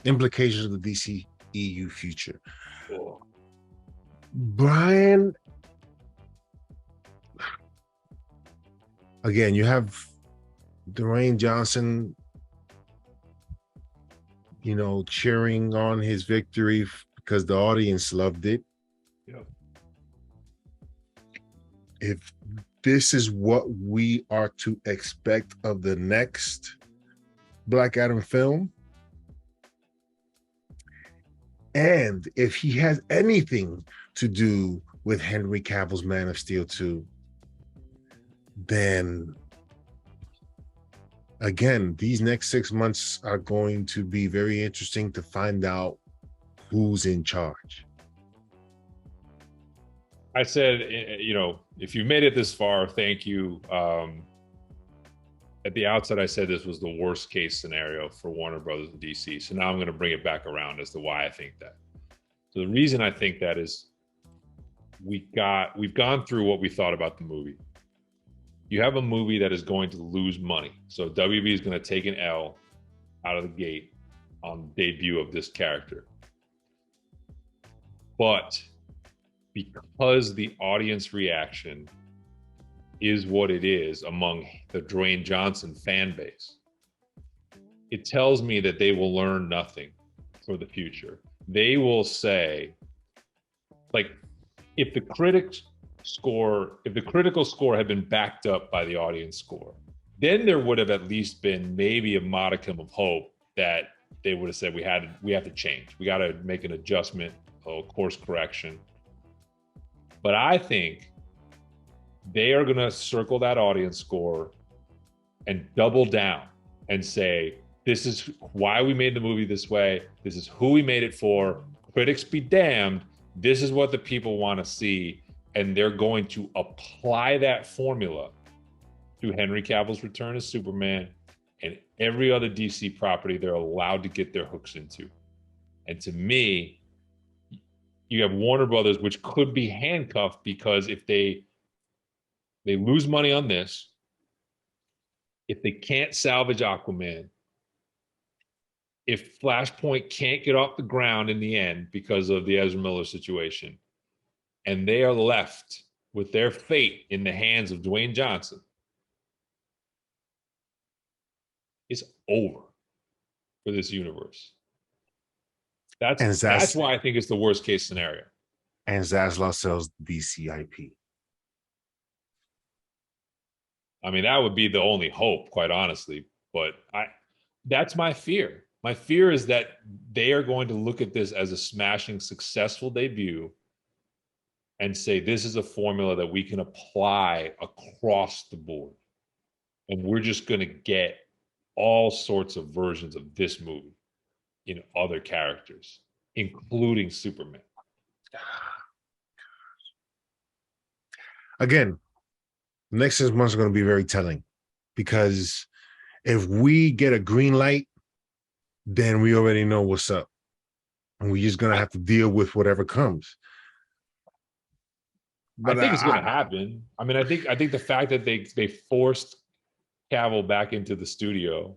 implications of the DCEU future. Cool. Brian, again, you have Dwayne Johnson, cheering on his victory because the audience loved it. Yep. If this is what we are to expect of the next Black Adam film, and if he has anything to do with Henry Cavill's Man of Steel 2, then again, these next 6 months are going to be very interesting to find out who's in charge. I said, if you made it this far, thank you. At the outset, I said this was the worst case scenario for Warner Brothers and DC. So now I'm going to bring it back around as to why I think that. So the reason I think that is we've gone through what we thought about the movie. You have a movie that is going to lose money. So WB is going to take an L out of the gate on the debut of this character. But because the audience reaction is what it is among the Dwayne Johnson fan base, it tells me that they will learn nothing for the future. They will say, like, if the critical score had been backed up by the audience score, then there would have at least been maybe a modicum of hope that they would have said we have to change. We got to make an adjustment, a course correction. But I think they are going to circle that audience score and double down and say, this is why we made the movie this way. This is who we made it for. Critics be damned. This is what the people want to see. And they're going to apply that formula to Henry Cavill's return as Superman and every other DC property they're allowed to get their hooks into. And to me, you have Warner Brothers, which could be handcuffed because if they lose money on this, if they can't salvage Aquaman, if Flashpoint can't get off the ground in the end because of the Ezra Miller situation, and they are left with their fate in the hands of Dwayne Johnson, it's over for this universe. And That's why I think it's the worst case scenario. And Zaslav sells DCIP. I mean, that would be the only hope, quite honestly. But that's my fear. My fear is that they are going to look at this as a smashing, successful debut and say, this is a formula that we can apply across the board. And we're just going to get all sorts of versions of this movie in other characters, including Superman. Again, the next 6 months are going to be very telling because if we get a green light, then we already know what's up. And we're just going to have to deal with whatever comes. But I think it's going to happen. I mean, I think the fact that they forced Cavill back into the studio,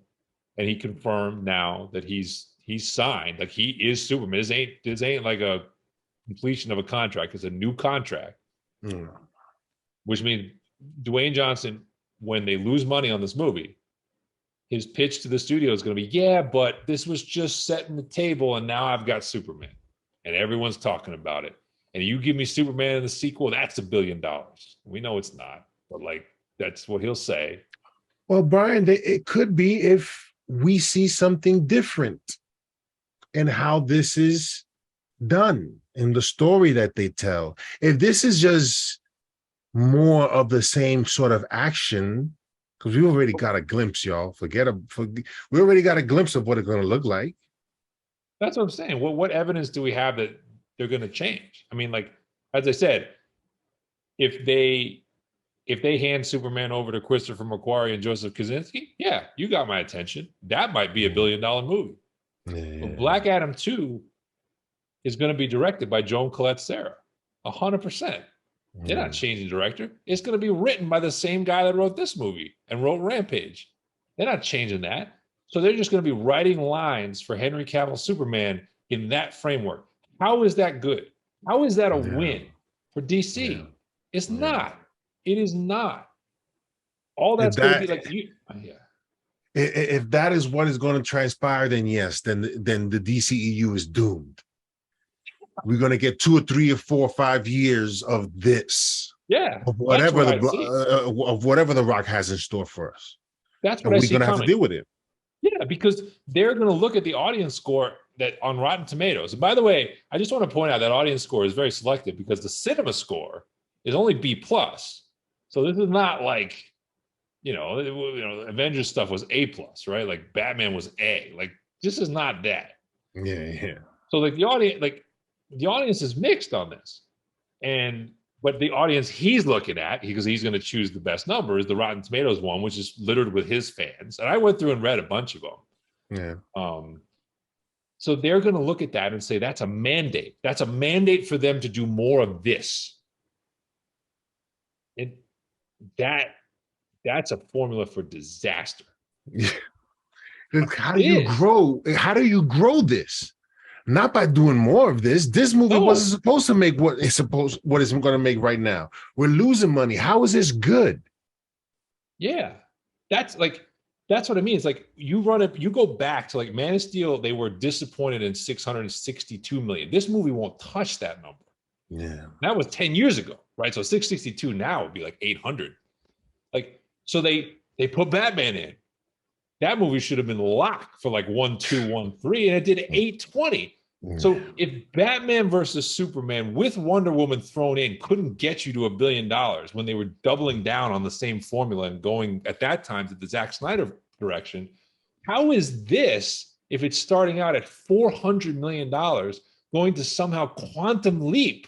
and he confirmed now that he's signed, like he is Superman. This ain't like a completion of a contract. It's a new contract, which means Dwayne Johnson, when they lose money on this movie, his pitch to the studio is going to be, yeah, but this was just setting the table, and now I've got Superman, and everyone's talking about it. And you give me Superman in the sequel, that's $1 billion. We know it's not, but like that's what he'll say. Well, Brian, it could be if we see something different in how this is done in the story that they tell. If this is just more of the same sort of action, because we already got a glimpse, y'all. We already got a glimpse of what it's going to look like. That's what I'm saying. What evidence do we have that they're going to change? I mean, like, as I said, if they hand Superman over to Christopher McQuarrie and Joseph Kosinski, yeah, you got my attention. That might be $1 billion movie. Yeah. But Black Adam 2 is going to be directed by Joan Colette Serra, 100%. They're not changing director. It's going to be written by the same guy that wrote this movie and wrote Rampage. They're not changing that. So they're just going to be writing lines for Henry Cavill Superman in that framework. How is that good? How is that a Yeah. win for DC? Yeah. It's Yeah. not. It is not. All If that's going to that be like you. Yeah. if that is what is going to transpire, then yes, then the DCEU is doomed. We're going to get 2 or 3 or 4 or 5 years of this, Yeah. of That's whatever what I see. of whatever the Rock has in store for us, That's what and I we're see going to have to coming. deal with it. Yeah, because they're going to look at the audience score that on Rotten Tomatoes. And by the way, I just want to point out that audience score is very selective because the cinema score is only B plus. So this is not like, Avengers stuff was A plus, right? Like Batman was A. Like this is not that. Yeah, yeah. So the audience is mixed on this. And but the audience he's looking at, because he's going to choose the best number, is the Rotten Tomatoes one, which is littered with his fans. And I went through and read a bunch of them. Yeah. So they're going to look at that and say that's a mandate. That's a mandate for them to do more of this. And that's a formula for disaster. How do you grow? How do you grow this? Not by doing more of this. This movie wasn't supposed to make what it's going to make right now. We're losing money. How is this good? Yeah, that's what I mean. It's like you go back to like Man of Steel. They were disappointed in 662 million. This movie won't touch that number. Yeah, that was 10 years ago, right? So 662 now would be like 800. Like so they put Batman in. That movie should have been locked for like 1, 2, 1, 3, and it did 820. So if Batman versus Superman with Wonder Woman thrown in couldn't get you to $1 billion when they were doubling down on the same formula and going at that time to the Zack Snyder direction, how is this, if it's starting out at $400 million, going to somehow quantum leap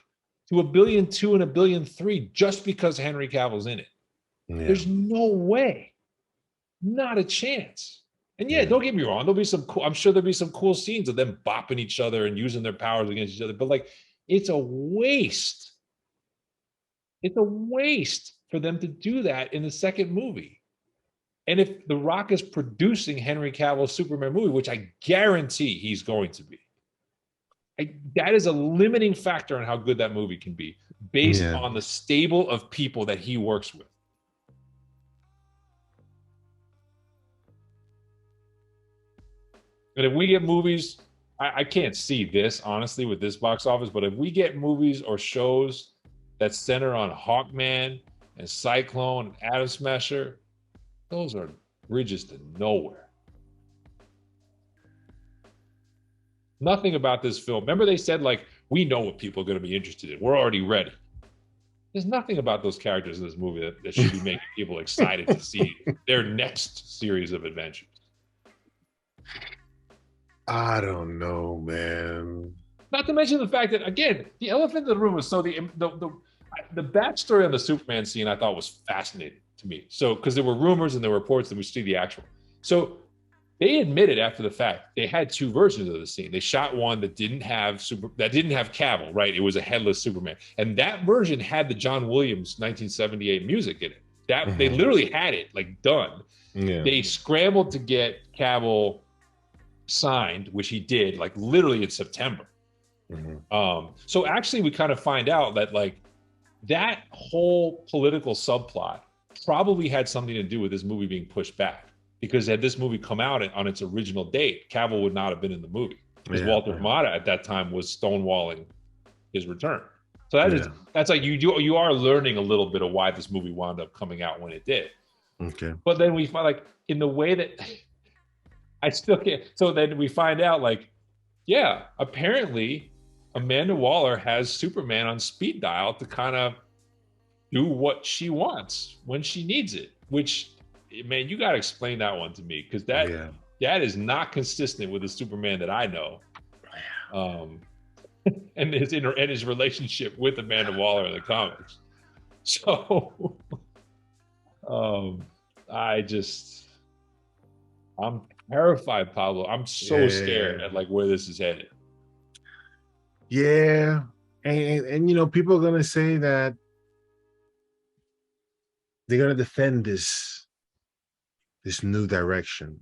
to $1.2 billion and $1.3 billion just because Henry Cavill's in it? Yeah. There's no way. Not a chance. And yeah, don't get me wrong. I'm sure there'll be some cool scenes of them bopping each other and using their powers against each other. But like, it's a waste. It's a waste for them to do that in the second movie. And if The Rock is producing Henry Cavill's Superman movie, which I guarantee he's going to be, that is a limiting factor on how good that movie can be based on the stable of people that he works with. And if we get movies, I can't see this, honestly, with this box office, but if we get movies or shows that center on Hawkman and Cyclone and Atom Smasher, those are bridges to nowhere. Nothing about this film. Remember they said, like, we know what people are going to be interested in. We're already ready. There's nothing about those characters in this movie that should be making people excited to see their next series of adventures. I don't know, man. Not to mention the fact that, again, the elephant in the room is so the backstory on the Superman scene I thought was fascinating to me. So because there were rumors and there were reports that we see the actual. So they admitted after the fact they had 2 versions of the scene. They shot one that didn't have Cavill, right? It was a headless Superman, and that version had the John Williams 1978 music in it. That they literally had it like done. Yeah. They scrambled to get Cavill signed, which he did like literally in September. So actually we kind of find out that like that whole political subplot probably had something to do with this movie being pushed back, because had this movie come out on its original date, Cavill would not have been in the movie, because Walter Hamada at that time was stonewalling his return. So that's like you are learning a little bit of why this movie wound up coming out when it did. Okay. But then we find, like, in the way that I still can't. So then we find out, like, yeah, apparently Amanda Waller has Superman on speed dial to kind of do what she wants when she needs it. Which, man, you got to explain that one to me, because that is not consistent with the Superman that I know, and his relationship with Amanda Waller in the comics. So, I'm terrified, Pablo. I'm so scared at like where this is headed. Yeah, and people are gonna say that they're gonna defend this new direction,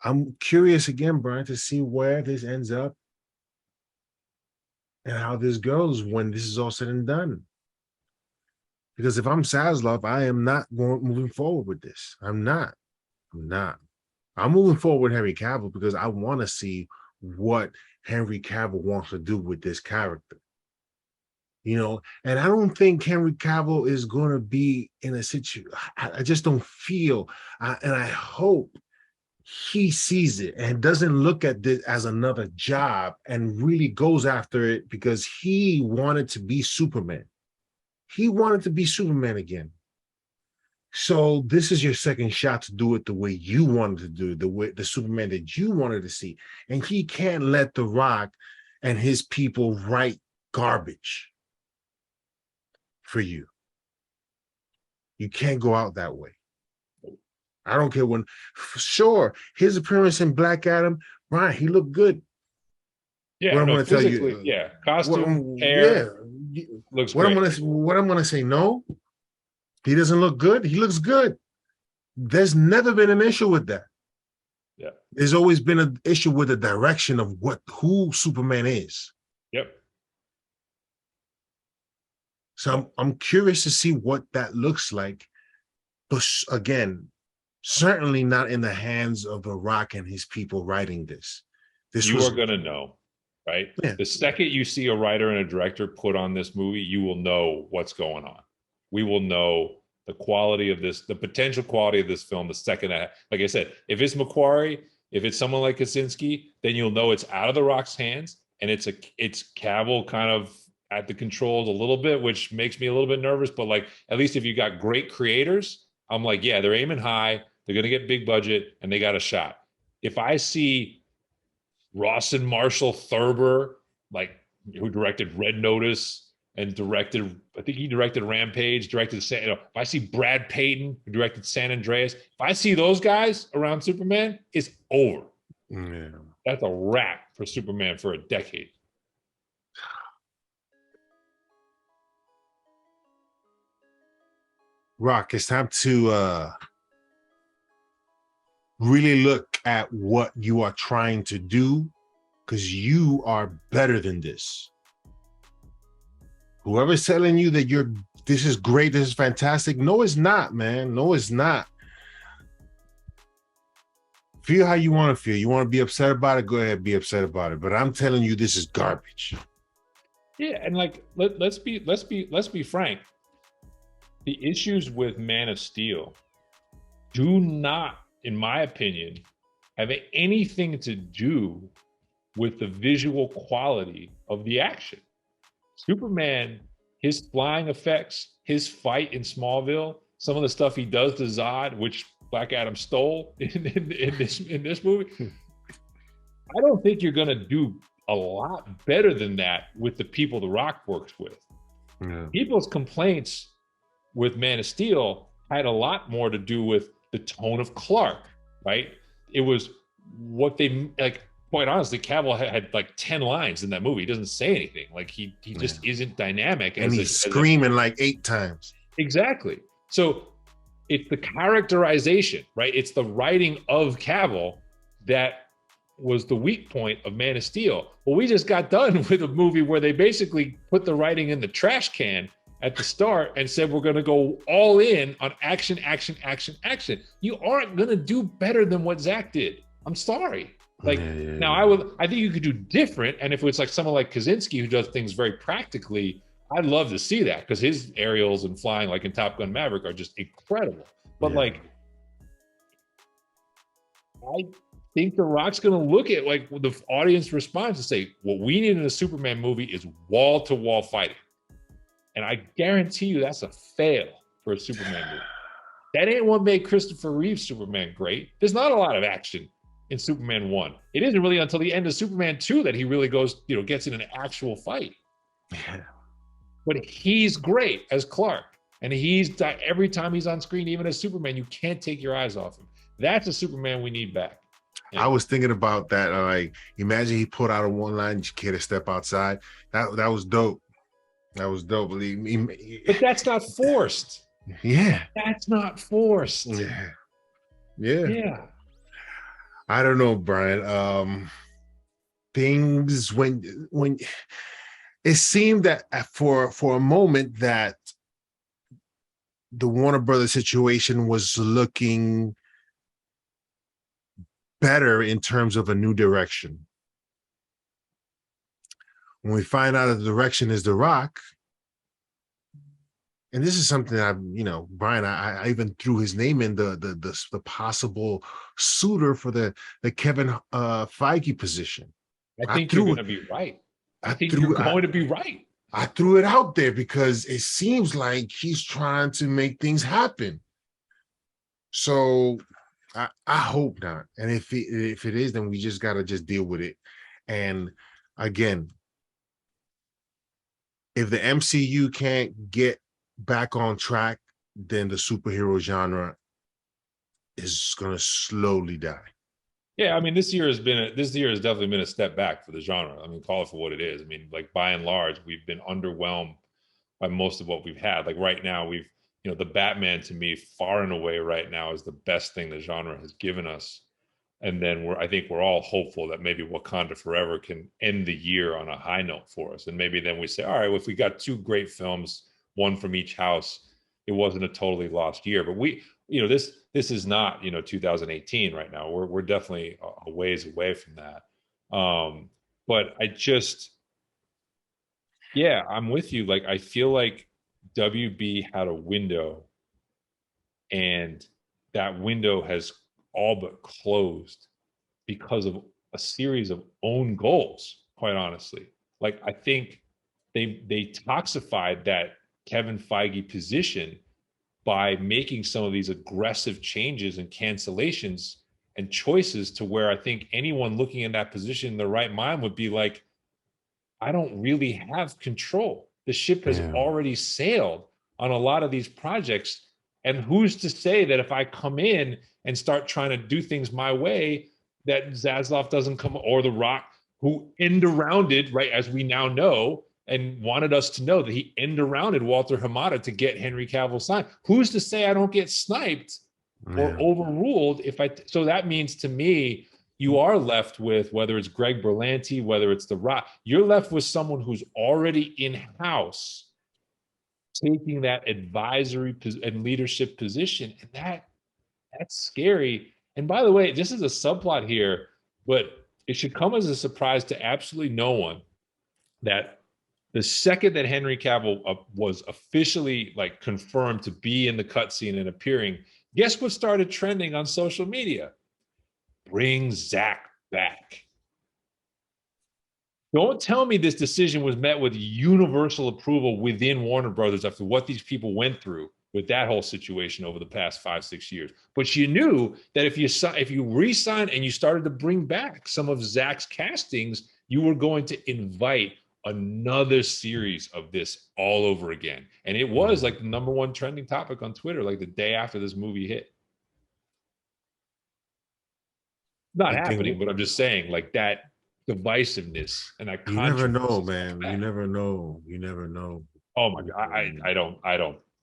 I'm curious again, Brian, to see where this ends up and how this goes when this is all said and done. Because if I'm Saslov, I am not moving forward with this. I'm not. I'm not. I'm moving forward with Henry Cavill because I want to see what Henry Cavill wants to do with this character. And I don't think Henry Cavill is going to be in a situation. I just don't feel, and I hope he sees it and doesn't look at this as another job and really goes after it because he wanted to be Superman. He wanted to be Superman again. So this is your second shot to do it the way you wanted to do it, the Superman that you wanted to see. And he can't let The Rock and his people write garbage for you. You can't go out that way. I don't care when, sure, his appearance in Black Adam, Brian, he looked good. Yeah, I'm going to tell you, yeah, costume, hair, looks great. What I'm going to say, no, he doesn't look good. He looks good. There's never been an issue with that. Yeah, there's always been an issue with the direction of who Superman is. Yep. So I'm curious to see what that looks like. But again, certainly not in the hands of The Rock and his people writing this. You are going to know, right? Yeah. The second you see a writer and a director put on this movie, you will know what's going on. We will know the quality of this, the potential quality of this film. The second, like I said, if it's Macquarie, if it's someone like Kaczynski, then you'll know it's out of The Rock's hands, and it's Cavill kind of at the controls a little bit, which makes me a little bit nervous. But like, at least if you got great creators, I'm like, yeah, they're aiming high. They're going to get big budget, and they got a shot. If I see Rawson Marshall Thurber, like who directed Red Notice and directed, I think he directed Rampage, if I see Brad Payton, who directed San Andreas, if I see those guys around Superman, it's over. Yeah. That's a wrap for Superman for a decade. Rock, it's time to really look at what you are trying to do, because you are better than this. Whoever's telling you that this is great, this is fantastic, no, it's not, man. No, it's not. Feel how you want to feel. You want to be upset about it, go ahead, be upset about it. But I'm telling you, this is garbage. Yeah, and like let's be frank. The issues with Man of Steel do not, in my opinion, have anything to do with the visual quality of the action. Superman, his flying effects, his fight in Smallville, some of the stuff he does to Zod, which Black Adam stole in this movie. I don't think you're going to do a lot better than that with the people The Rock works with. Yeah. People's complaints with Man of Steel had a lot more to do with the tone of Clark, right? It was what they, like, quite honestly, Cavill had like 10 lines in that movie. He doesn't say anything. Like he just isn't dynamic. And he's screaming like 8 times. Exactly. So it's the characterization, right? It's the writing of Cavill that was the weak point of Man of Steel. Well, we just got done with a movie where they basically put the writing in the trash can at the start and said, we're going to go all in on action, action, action, action. You aren't going to do better than what Zach did. I'm sorry. Like, now I think you could do different. And if it's like someone like Kaczynski who does things very practically, I'd love to see that, because his aerials and flying, like in Top Gun Maverick, are just incredible. But like, I think The Rock's going to look at like the audience response and say, what we need in a Superman movie is wall-to-wall fighting. And I guarantee you that's a fail for a Superman movie. That ain't what made Christopher Reeve's Superman great. There's not a lot of action in Superman 1. It isn't really until the end of Superman 2 that he really goes, gets in an actual fight. Yeah. But he's great as Clark. And every time he's on screen, even as Superman, you can't take your eyes off him. That's a Superman we need back. I was thinking about that. Like, imagine he put out a one line, "You can't step outside." That was dope. That was dope. Believe me. But that's not forced. Yeah. That's not forced. Yeah. Yeah. Yeah. I don't know, Brian. Things when it seemed that for a moment that the Warner Brothers situation was looking better in terms of a new direction. When we find out that the direction is The Rock, and this is something Brian, I even threw his name in the possible suitor for the Kevin Feige position. I I think you're going threw to be right. I I think you're threw I, going to be right. I threw it out there because it seems like he's trying to make things happen. So I hope not. And if it is, then we just gotta just deal with it. And again, if the MCU can't get back on track, then the superhero genre is gonna slowly die. Yeah, I mean, this year has definitely been a step back for the genre. I mean, call it for what it is. I mean, like by and large, we've been underwhelmed by most of what we've had. Like right now, the Batman to me, far and away right now is the best thing the genre has given us. And then I think we're all hopeful that maybe Wakanda Forever can end the year on a high note for us. And maybe then we say, all right, well, if we got two great films, one from each house, it wasn't a totally lost year. But this is not 2018 right now. We're definitely a ways away from that. But yeah, I'm with you. Like I feel like WB had a window, and that window has all but closed because of a series of own goals, quite honestly. Like I think they toxified that Kevin Feige position by making some of these aggressive changes and cancellations and choices to where I think anyone looking in that position in the right mind would be like, I don't really have control. The ship has Damn. already sailed on a lot of these projects. And who's to say that if I come in and start trying to do things my way, that Zaslav doesn't come, or The Rock, who end arounded, right, as we now know, and wanted us to know that he end arounded Walter Hamada to get Henry Cavill signed. Who's to say I don't get sniped or Yeah. overruled if I? So that means to me, you are left with, whether it's Greg Berlanti, whether it's The Rock, you're left with someone who's already in house taking that advisory and leadership position, and that's scary. And by the way, this is a subplot here, but it should come as a surprise to absolutely no one that the second that Henry Cavill was officially like confirmed to be in the cutscene and appearing, guess what started trending on social media? Bring Zach back. Don't tell me this decision was met with universal approval within Warner Brothers after what these people went through with that whole situation over the past 5-6 years. But you knew that if you re-signed and you started to bring back some of Zach's castings, you were going to invite another series of this all over again. And it was like the number one trending topic on Twitter, like the day after this movie hit. Not I happening, think but I'm just saying, like that divisiveness and that you never know, controversy is man. You bad. never know. You never know. Oh my god, I don't.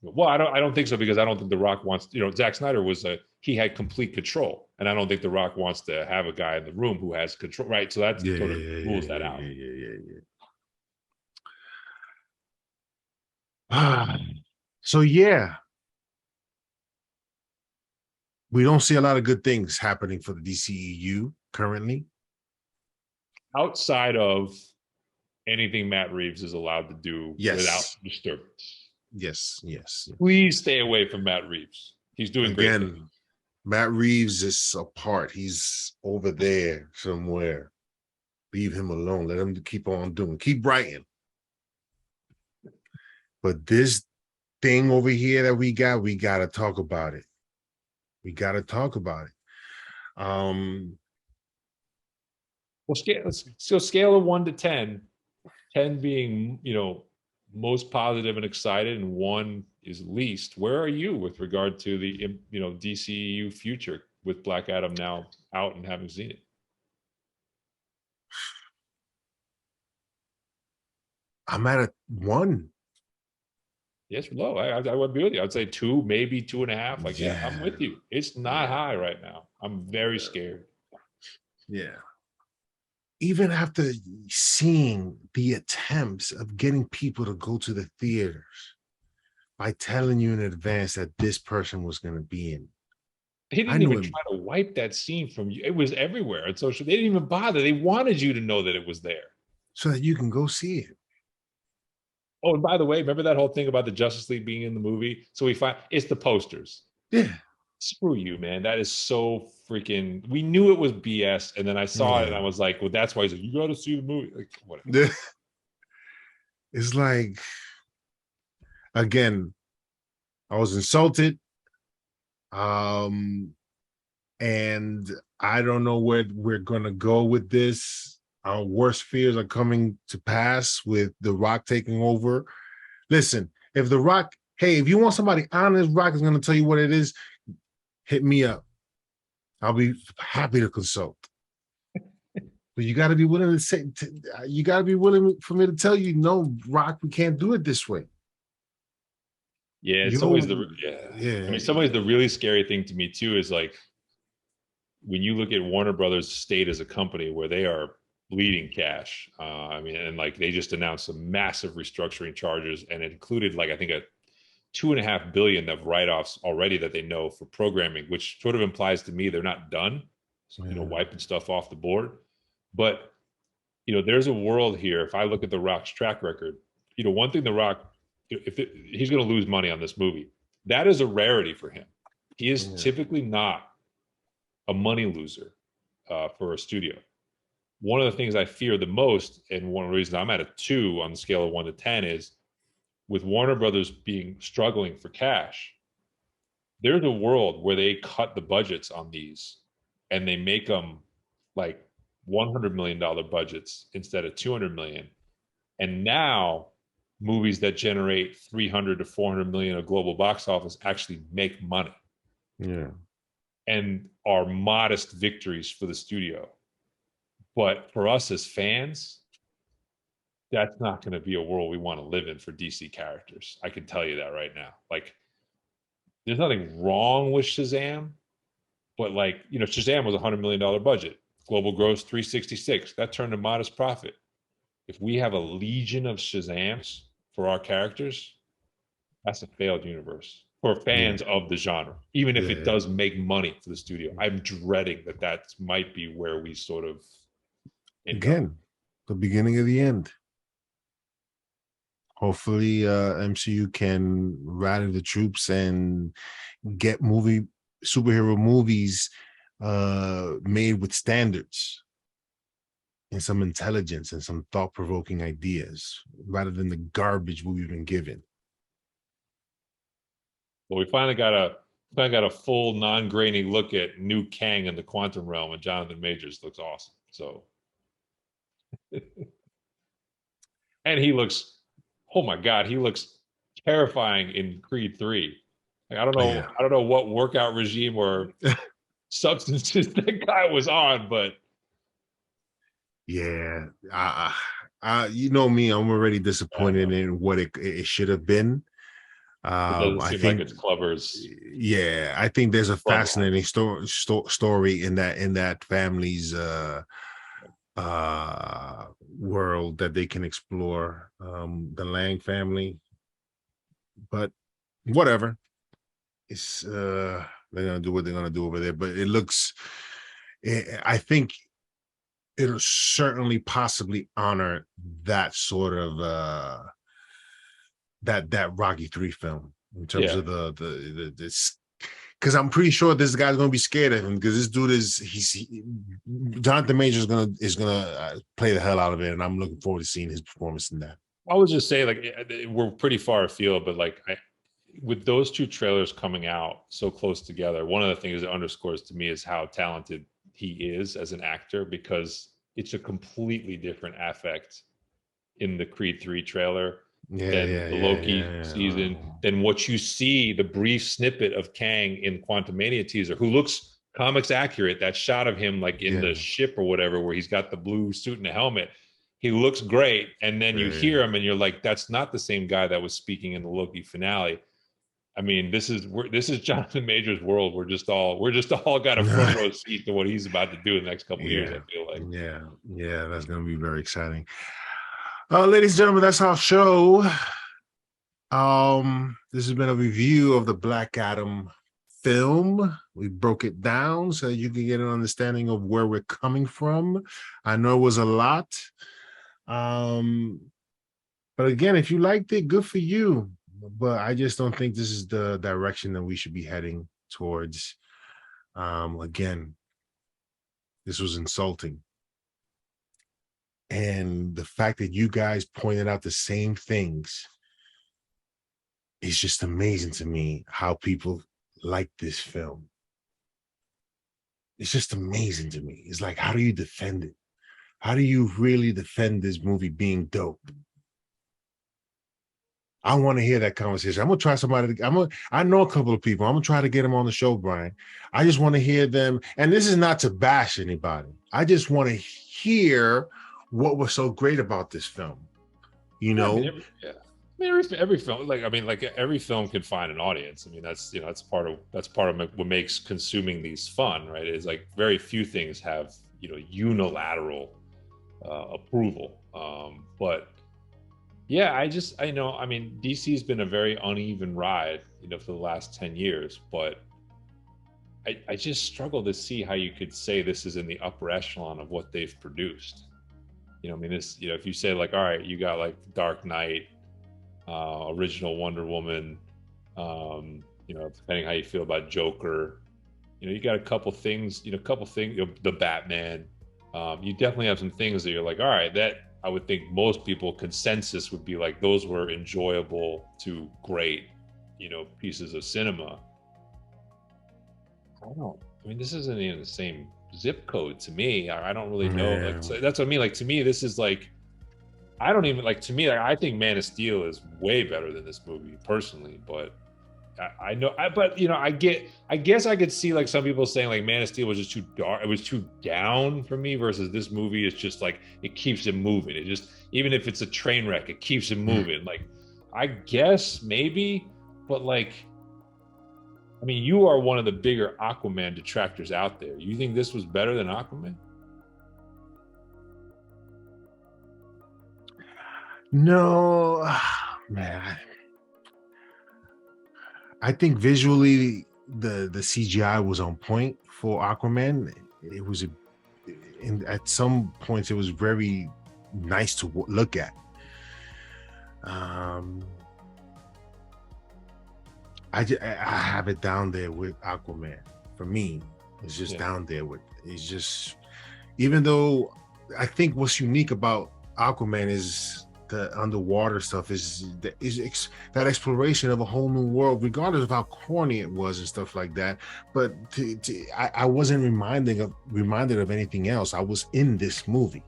Well, I don't think so, because I don't think The Rock wants. Zack Snyder he had complete control, and I don't think The Rock wants to have a guy in the room who has control. Right, so that Yeah, sort yeah, of yeah, rules yeah, that yeah, out. yeah, yeah, yeah, yeah. So yeah, we don't see a lot of good things happening for the DCEU currently. Outside of anything Matt Reeves is allowed to do without Yes, disturbance, yes, yes. please stay away from Matt Reeves. He's doing great things. Again, Matt Reeves is apart. He's over there somewhere. Leave him alone. Let him keep on doing. Keep writing. But this thing over here that we gotta talk about it. We gotta talk about it. Well, scale of 1 to 10, 10 being, most positive and excited, and 1 is least. Where are you with regard to the, DCU future with Black Adam now out and having seen it? I'm at a 1. Yes, low. I would be with you. I'd say 2, maybe 2.5. Like, yeah, I'm Yeah. with you. It's not Yeah. high right now. I'm very scared. Yeah. Even after seeing the attempts of getting people to go to the theaters by telling you in advance that this person was going to be in. They I didn't knew even him try to wipe that scene from you. It was everywhere on social. They didn't even bother. They wanted you to know that it was there. so that you can go see it. Oh, and by the way, remember that whole thing about the Justice League being in the movie? So we find it's the posters. Yeah. Screw you, man. That is so freaking. We knew it was BS, and then I saw it, and I Yeah. was like, "Well, that's why he's like, you got to see the movie." Like, whatever. It's like, again, I was insulted. Um, and I don't know where we're gonna go with this. Our worst fears are coming to pass with The Rock taking over. Listen, if The Rock, hey, if you want somebody honest, Rock is gonna tell you what it is, hit me up. I'll be happy to consult. But you got to be willing to say, you got to be willing for me to tell you, no, Rock, we can't do it this way. Yeah, it's always You, the yeah. I yeah, mean, some ways the really scary thing to me too is like when you look at Warner Brothers' state as a company where they are bleeding cash. I mean, and like they just announced some massive restructuring charges, and it included like I think a 2.5 billion of write-offs already that they know for programming, which sort of implies to me they're not done, wiping stuff off the board. But there's a world here. If I look at The Rock's track record, one thing The Rock, he's going to lose money on this movie, that is a rarity for him. He is typically not a money loser for a studio. One of the things I fear the most, and one reason I'm at a 2 on the scale of 1 to 10, is with Warner Brothers being struggling for cash, there's a world where they cut the budgets on these and they make them like $100 million budgets instead of 200 million. And now movies that generate 300 to 400 million of global box office actually make money. Yeah. And are modest victories for the studio. But for us as fans, that's not going to be a world we want to live in for DC characters. I can tell you that right now. Like, there's nothing wrong with Shazam, but like, Shazam was $100 million budget, global gross 366. That turned a modest profit. If we have a legion of Shazams for our characters, that's a failed universe for fans of the genre, even if it does make money for the studio. I'm dreading that might be where we sort of end up. The beginning of the end. Hopefully, MCU can rally the troops and get superhero movies made with standards and some intelligence and some thought-provoking ideas rather than the garbage we've been given. Well, we finally got a full non-grainy look at new Kang in the quantum realm, and Jonathan Majors looks awesome. So, and he looks, oh my God, he looks terrifying in Creed 3. Like, I don't know what workout regime or substances that guy was on, but yeah, you know me, I'm already disappointed in what it should have been. It doesn't I seem think, like it's Clover's. yeah, I think there's a fascinating story in that family's world that they can explore. The Lang family, but whatever. It's they're gonna do what they're gonna do over there. But it looks, I think it'll certainly possibly honor that sort of that Rocky 3 film in terms of the this, because I'm pretty sure this guy's gonna be scared of him, because this dude Jonathan Major is gonna play the hell out of it, and I'm looking forward to seeing his performance in that. I would just say, like, we're pretty far afield, but like with those two trailers coming out so close together, one of the things it underscores to me is how talented he is as an actor, because it's a completely different affect in the Creed 3 trailer than the Loki season, than what you see, the brief snippet of Kang in Quantumania teaser, who looks comics accurate. That shot of him like in the ship or whatever, where he's got the blue suit and a helmet. He looks great. And then you hear him and you're like, that's not the same guy that was speaking in the Loki finale. I mean, this is Jonathan Major's world. We're just all got a front row seat to what he's about to do in the next couple of years. Yeah, I feel like. yeah, that's gonna be very exciting. Ladies and gentlemen, that's our show. This has been a review of the Black Adam film. We broke it down so you can get an understanding of where we're coming from. I know it was a lot. But again, if you liked it, good for you. But I just don't think this is the direction that we should be heading towards. Again, this was insulting. And the fact that you guys pointed out the same things is just amazing to me, how people like this film. It's just amazing to me. It's like, how do you defend it? How do you really defend this movie being dope? I want to hear that conversation. I'm gonna try somebody. I know a couple of people. I'm gonna try to get them on the show, Brian. I just want to hear them. And this is not to bash anybody. I just want to hear what was so great about this film. You know, Every film, like every film can find an audience. I mean, that's part of what makes consuming these fun, right? Is like very few things have unilateral approval, but. Yeah, I mean, DC's been a very uneven ride, for the last 10 years, but I just struggle to see how you could say this is in the upper echelon of what they've produced. I mean, if you say like, all right, you got like Dark Knight, original Wonder Woman, depending how you feel about Joker, you got a couple things, the Batman, you definitely have some things that you're like, all right, that I would think most people consensus would be like those were enjoyable to great, pieces of cinema. I mean, this isn't even the same zip code to me. I don't really know. yeah. Like, so that's what I mean. Like, to me, this is like, I don't even like, to me, like, I think Man of Steel is way better than this movie personally, but I know, I guess I could see like some people saying like Man of Steel was just too dark. It was too down for me versus this movie is just like, it keeps it moving. It just, even if it's a train wreck, it keeps it moving. Like, I guess maybe, but like, I mean, you are one of the bigger Aquaman detractors out there. You think this was better than Aquaman? No, man. I think visually the CGI was on point for Aquaman. It was at some points it was very nice to look at. I have it down there with Aquaman. For me, it's just down there with. It's just, even though I think what's unique about Aquaman is the underwater stuff, is that exploration of a whole new world, regardless of how corny it was and stuff like that. But I wasn't reminded of anything else. I was in this movie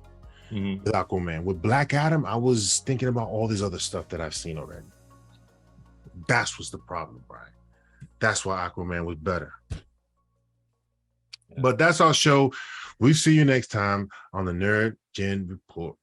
with Aquaman. With Black Adam, I was thinking about all this other stuff that I've seen already. That's what's the problem, Brian. That's why Aquaman was better. Yeah. But that's our show. We'll see you next time on the Nerd Gen Report.